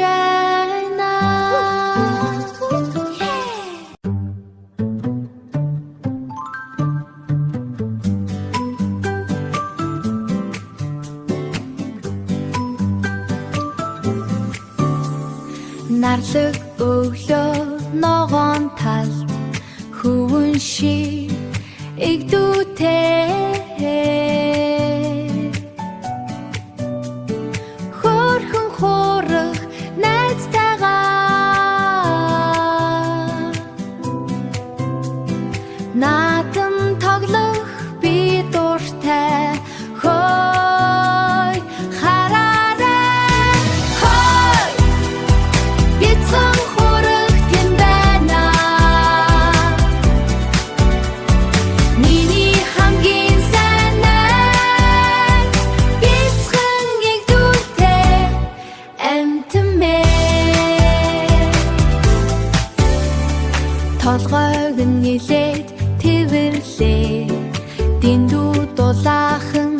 байна. Нарлаг өглөө ногоон талд хөвөн шиг игдүүтэй хөөрхөн хуурах найзтайгаа наадам тоглох би дуртай хой хараарай хой бяцхан хуурах тийм байна миний хамгийн сайн найз бяцхан игдүүтэй амтмээ толгойг нь нилээд тэвэрлээ дэндүү дулаахан